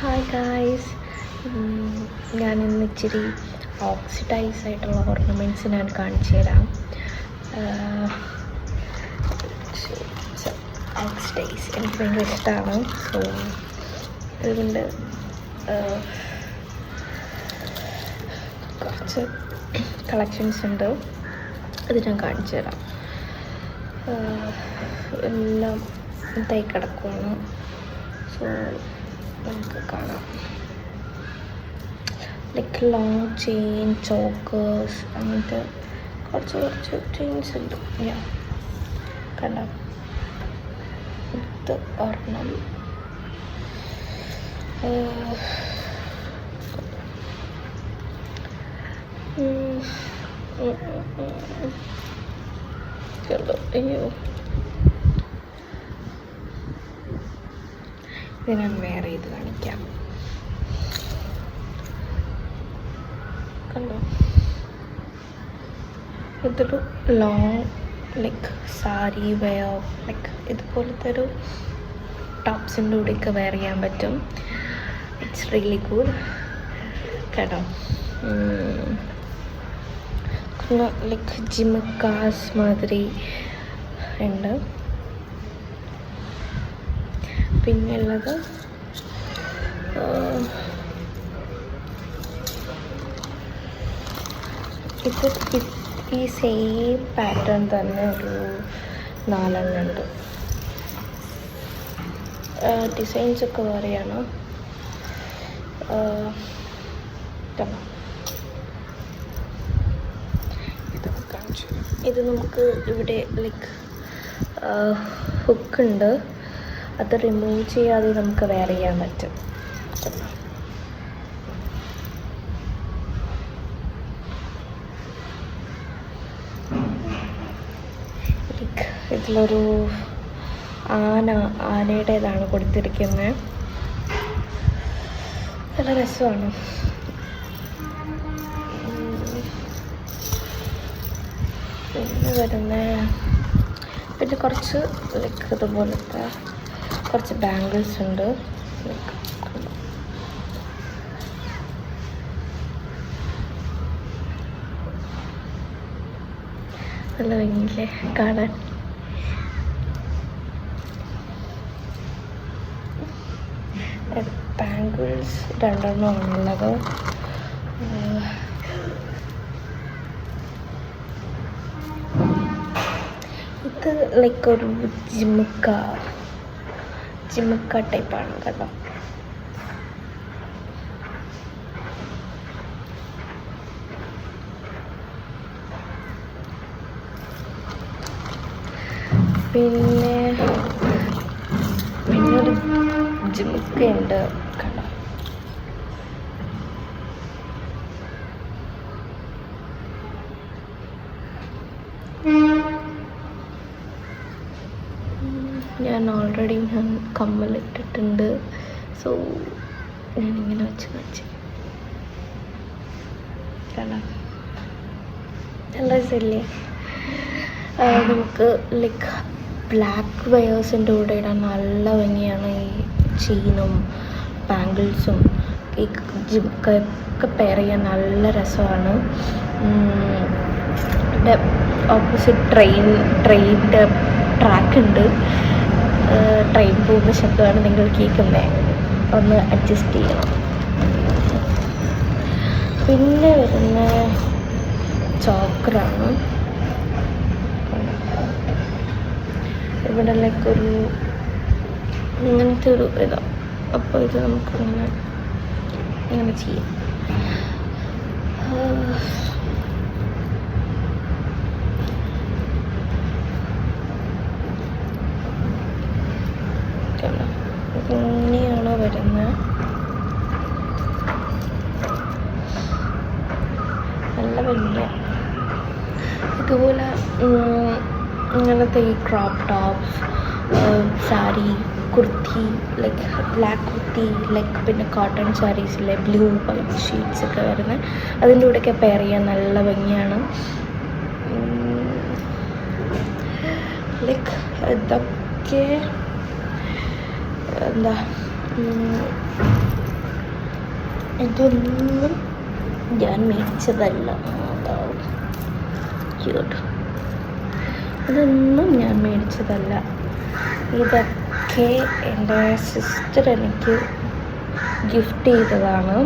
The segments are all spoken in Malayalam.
ഹായ് ഗായ്സ്, ഞാനിന്ന് ഇച്ചിരി ഓക്സിഡൈസ് ആയിട്ടുള്ള ഓർണമെൻറ്റ്സ് ഞാൻ കാണിച്ചു തരാം. ഓക്സിഡൈസ് എനിക്ക് ഭയങ്കര ഇഷ്ടമാണ്. സോ ഇതിൻ്റെ കുറച്ച് കളക്ഷൻസ് ഉണ്ട്, അത് ഞാൻ കാണിച്ചു തരാം. എല്ലാം ഇതായി കിടക്കുവാണ്. സോ നമുക്ക് കാണാം. ലൈക്ക് ലോങ് ചെയിൻ, ചോക്കേഴ്സ്, അങ്ങനത്തെ കുറച്ച് ചെയിൻസ് ഉണ്ട്. കണ്ടോ, ഇത് ഒരെണ്ണം. അയ്യോ, ഇത് ഞാൻ വേറെ ഇത് കാണിക്കാം. കണ്ടോ, ഇതൊരു long like sari wear, like ഇതുപോലത്തെ ഒരു ടോപ്സിൻ്റെ കൂടെയൊക്കെ വെയർ ചെയ്യാൻ പറ്റും. It's really good. കേട്ടോ, ലൈക്ക് ജിമുക്കാസ് മാതിരി ഉണ്ട്. പിന്നെ ഉള്ളത് ഈ സെയിം പാറ്റേൺ തന്നെ ഒരു 4 ഉണ്ട്. ഡിസൈൻസ് ഒക്കെ വേറെയാണ്. ഇത് നമുക്ക് ഇവിടെ ലൈക്ക് ഹുക്കുണ്ട്, അത് റിമൂവ് ചെയ്യാതെ നമുക്ക് വെയർ ചെയ്യാൻ പറ്റും. ലൈക്ക് ഇതിലൊരു ആനയുടേതാണ് കൊടുത്തിരിക്കുന്നത്. നല്ല രസമാണ്. പിന്നെ കുറച്ച് ലൈക്ക് ഇതുപോലത്തെ കുറച്ച് ബാംഗിൾസ് ഉണ്ട്. നല്ല ഭംഗിയില്ലേ കാണാൻ. ബാംഗിൾസ് 2 ആണുള്ളത്. ഇത് ലൈക്ക് ഒരു ജിമുക്ക ടൈപ്പാണ് കേട്ടോ. പിന്നൊരു ജിമുക്കയുണ്ട് കേട്ടോ. ഞാൻ ഓൾറെഡി കമ്മലിട്ടിട്ടുണ്ട്. സോ ഞാനിങ്ങനെ വെച്ച് കാണാം. നല്ല രസമില്ലേ? നമുക്ക് ലൈക്ക് ബ്ലാക്ക് വയേഴ്സിൻ്റെ കൂടെ ഇടാൻ നല്ല ഭംഗിയാണ്. ഈ ചെയിനും ബാംഗിൾസും ഈ ജിമുക്കൊക്കെ പെയർ ചെയ്യാൻ നല്ല രസമാണ്. ഇവിടെ ഓപ്പോസിറ്റ് ട്രെയിനിൻ്റെ ട്രാക്ക് ഉണ്ട്. ട്രെയിൻ പോകുന്ന ശബ്ദമാണ് നിങ്ങൾ കേൾക്കുന്നത്, ഒന്ന് അഡ്ജസ്റ്റ് ചെയ്യണം. പിന്നെ വരുന്ന ചോക്കറാണ്. ഇവിടെ ലൈക്ക് ഒരു ഇങ്ങനത്തെ ഒരു ഇതാ. അപ്പോൾ ഇത് നമുക്ക് ഇങ്ങനെ ചെയ്യാം. ഇങ്ങനെയാണോ വരുന്നത്? നല്ല ഭംഗിയ. ഇതുപോലെ ഇങ്ങനത്തെ ഈ crop tops, sari, kurti, like black kurti, like പിന്നെ കോട്ടൺ സാരീസിലെ ബ്ലൂ വൈറ്റ് ഷീറ്റ്സ് ഒക്കെ വരുന്നത്, അതിൻ്റെ കൂടെയൊക്കെ പെയർ ചെയ്യാൻ നല്ല ഭംഗിയാണ്. ലൈക്ക് ഇതൊക്കെ എന്താ ഇതൊന്നും ഞാൻ മേടിച്ചതല്ല. ക്യൂട്ട്. ഇതൊന്നും ഞാൻ മേടിച്ചതല്ല. ഇതൊക്കെ എൻ്റെ സിസ്റ്റർ എനിക്ക് ഗിഫ്റ്റ് ചെയ്തതാണ്.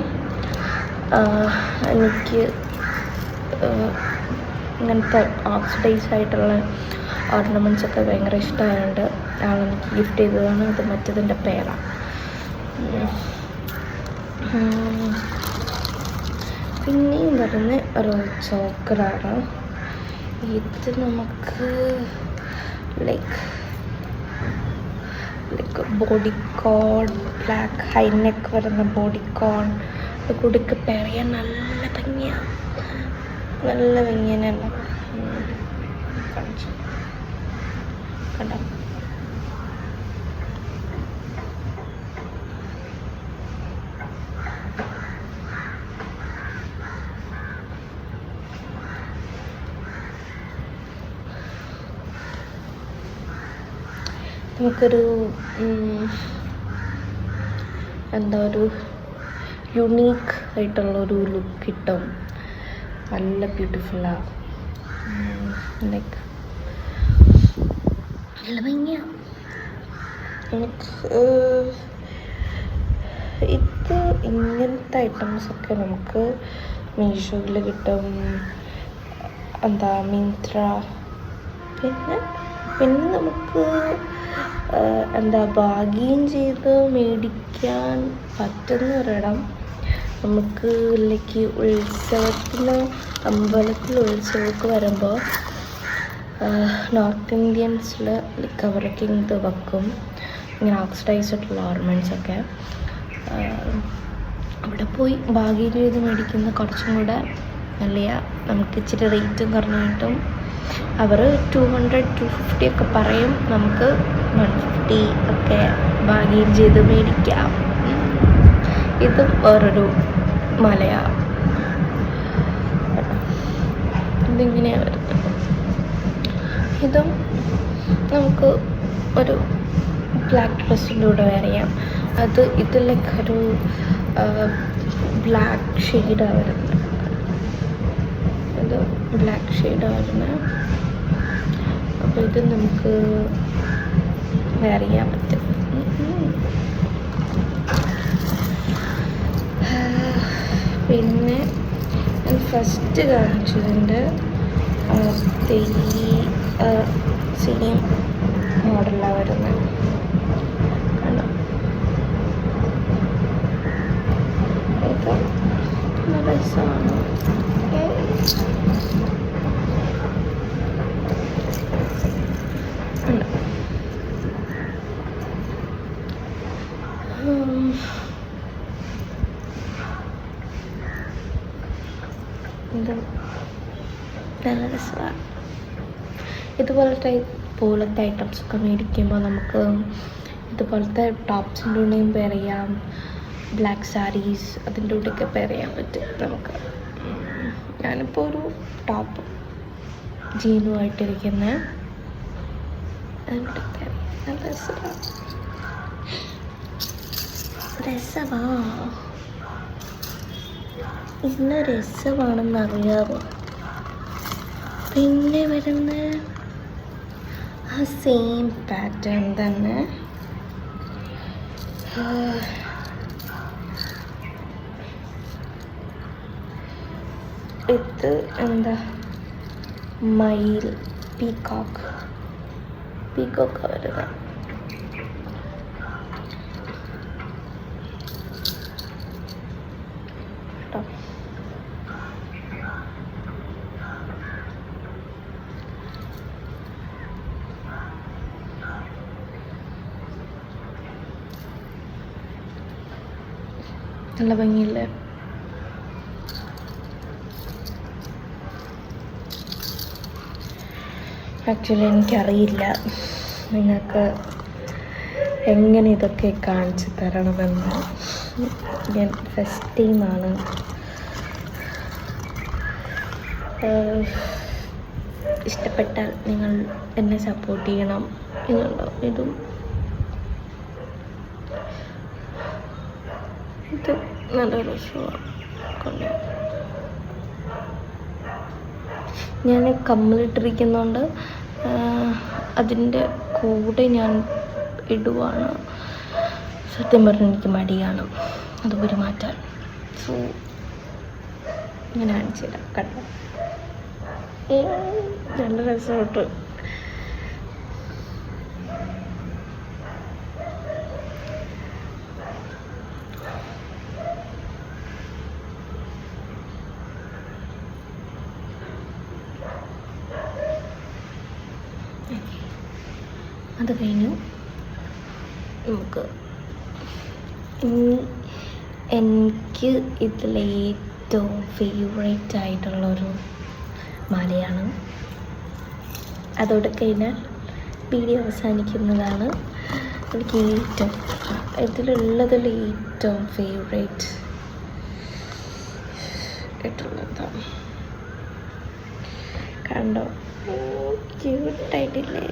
എനിക്ക് ഇങ്ങനത്തെ ഓക്സിഡൈസ് ആയിട്ടുള്ള ഓർണമെൻറ്റ്സ് ഒക്കെ ഭയങ്കര ഇഷ്ടമായതുകൊണ്ട് ആളെനിക്ക് ഗിഫ്റ്റ് ചെയ്തതാണ്. അത് മറ്റതിൻ്റെ പേരാണ്. പിന്നെയും വരുന്ന ഒരു ചോക്കറാണ്. ഇത് നമുക്ക് ലൈക്ക് ബോഡിക്കോൺ, ബ്ലാക്ക് ഹൈനെക്ക് വരുന്ന ബോഡിക്കോൺ കൂടിക്ക് പെറിയാൻ നല്ല ഭംഗിയാണ്. നല്ല ഭംഗിയാണ്. കണ്ടോ? നമുക്കൊരു എന്താ ഒരു യുണീക്ക് ആയിട്ടുള്ളൊരു ലുക്ക് കിട്ടും. നല്ല ബ്യൂട്ടിഫുള്ളാണ്. ലൈക്ക് നല്ല ഭംഗിയാണ്. ഇത് ഇങ്ങനത്തെ ഐറ്റംസൊക്കെ നമുക്ക് മീഷോയിൽ കിട്ടും. എന്താ മിന്ത്ര. പിന്നെ നമുക്ക് എന്താ ബാർഗെയിൻ ചെയ്ത് മേടിക്കാൻ പറ്റുന്ന ഒരിടം നമുക്ക് ലൈക്ക് ഉത്സവത്തിന് അമ്പലത്തിൽ ഉത്സവമൊക്കെ വരുമ്പോൾ നോർത്ത് ഇന്ത്യൻസിൽ ലൈക്ക് അവരൊക്കെ ഇത് വെക്കും, ഇങ്ങനെ ഓക്സിഡൈസ്ഡുള്ള ഓർണമെൻറ്റ്സൊക്കെ. അവിടെ പോയി ബാർഗെയിൻ ചെയ്ത് മേടിക്കുന്ന കുറച്ചും കൂടെ നല്ല, നമുക്ക് ഇച്ചിരി റേറ്റും കുറഞ്ഞു കിട്ടും. അവർ 200-250 ഒക്കെ പറയും, നമുക്ക് 150 ഒക്കെ ബാർഗെയിൻ ചെയ്ത് മേടിക്കാം. ഇതും വേറൊരു മലയാണ്. ഇതിങ്ങനെയാണ് വരുന്നത്. ഇതും നമുക്ക് ഒരു ബ്ലാക്ക് ഡ്രസ്സിൻ്റെ കൂടെ വെയർ ചെയ്യാം. ഇത് ലൈക്ക് ഒരു ബ്ലാക്ക് ഷെയ്ഡാണ് വരുന്നത്. ഇത് ബ്ലാക്ക് ഷെയ്ഡാണ് വരുന്നത്. അപ്പോൾ ഇത് നമുക്ക് വെയർ ചെയ്യാൻ പറ്റും. പിന്നെ ഞാൻ ഫസ്റ്റ് കാണിച്ചതിൻ്റെ സെയിം മോഡലാണ് വരുന്നത്. കണ്ടോ? ഇത് നല്ല രസമാണ്. ഇത് നല്ല രസമാണ്. പോലത്തെ ഐറ്റംസൊക്കെ മേടിക്കുമ്പോൾ നമുക്ക് ഇതുപോലത്തെ ടോപ്സിൻ്റെ കൂടെയും പെയർ ചെയ്യാം. ബ്ലാക്ക് സാരീസ് അതിൻ്റെ കൂടെയൊക്കെ പെയർ ചെയ്യാൻ പറ്റും നമുക്ക്. ഞാനിപ്പോൾ ഒരു ടോപ്പ് ജീനുമായിട്ടിരിക്കുന്ന അതിൻ്റെ പെയർ ചെയ്യാം. നല്ല രസമാണ്. ഇന്ന് രസമാണെന്നറിയാമോ? പിന്നെ വരുന്ന ആ സെയിം പാറ്റേൺ തന്നെ. ഇത് എന്താ മയിൽ പീക്കോക്ക് വരുന്നത്. നല്ല ഭംഗിയില്ലേ? ആക്ച്വലി എനിക്കറിയില്ല നിങ്ങൾക്ക് എങ്ങനെ ഇതൊക്കെ കാണിച്ചു തരണമെന്ന്. ഞാൻ ഫസ്റ്റ് ടൈമാണ്. ഇഷ്ടപ്പെട്ടാൽ നിങ്ങൾ എന്നെ സപ്പോർട്ട് ചെയ്യണം. ഇതും ഇത് നല്ല രസമാണ്. കൊണ്ട് ഞാൻ കമ്മലിട്ടിരിക്കുന്നതുകൊണ്ട് അതിൻ്റെ കൂടെ ഞാൻ ഇടുവാണ്. സത്യം പറഞ്ഞാൽ എനിക്ക് മടിയാണ് അതുപോലെ മാറ്റാൻ. സോ ഞാൻ കാണിച്ചു തരാം. കണ്ടോ, നല്ല രസമായിട്ട്. അത് കഴിഞ്ഞു നമുക്ക് എനിക്ക് ഇതിലേറ്റവും ഫേവറേറ്റ് ആയിട്ടുള്ളൊരു മാലയാണ്. അതോടെ കഴിഞ്ഞാൽ വീഡിയോ അവസാനിക്കുന്നതാണ്. എനിക്ക് ഇതിലുള്ളതിൽ ഏറ്റവും ഫേവറേറ്റ് ആയിട്ടുള്ളതാണ്. കണ്ടോ, ക്യൂട്ടായിട്ടില്ലേ?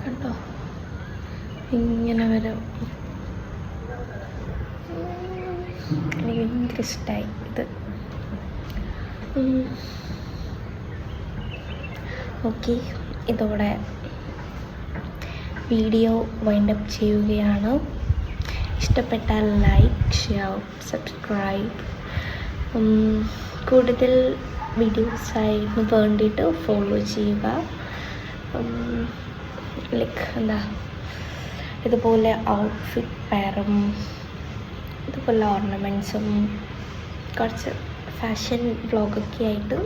കണ്ടോ, ഇങ്ങനെ വരും. എനിക്ക് ഭയങ്കര ഇഷ്ടമായി ഇത്. ഓക്കെ, ഇതോടെ വീഡിയോ വൈൻഡപ്പ് ചെയ്യുകയാണ്. ഇഷ്ടപ്പെട്ടാൽ ലൈക്ക്, ഷെയർ, സബ്സ്ക്രൈബ്. കൂടുതൽ വീഡിയോസായിട്ട് വേണ്ടിയിട്ട് ഫോളോ ചെയ്യുക. ലൈക്ക് എന്താ, ഇതുപോലെ ഔട്ട്ഫിറ്റ് പെയറും ഇതുപോലെ ഓർണമെൻറ്റ്സും കുറച്ച് ഫാഷൻ വ്ളോഗൊക്കെ ആയിട്ട്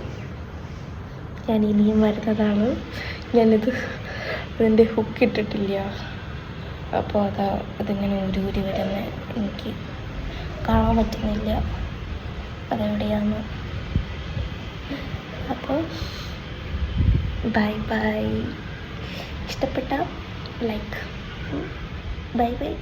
ഞാൻ ഇനിയും വരുന്നതാണ്. ഞാനിത് അതിൻ്റെ ഹുക്ക് ഇട്ടിട്ടില്ല, അപ്പോൾ അതിങ്ങനെ ഊരി വരുന്ന എനിക്ക് കാണാൻ പറ്റുന്നില്ല അതെവിടെയാണ്. അപ്പോൾ ബൈ ബൈ. ഇഷ്ടപ്പെട്ട ലൈക്ക്. Bye bye.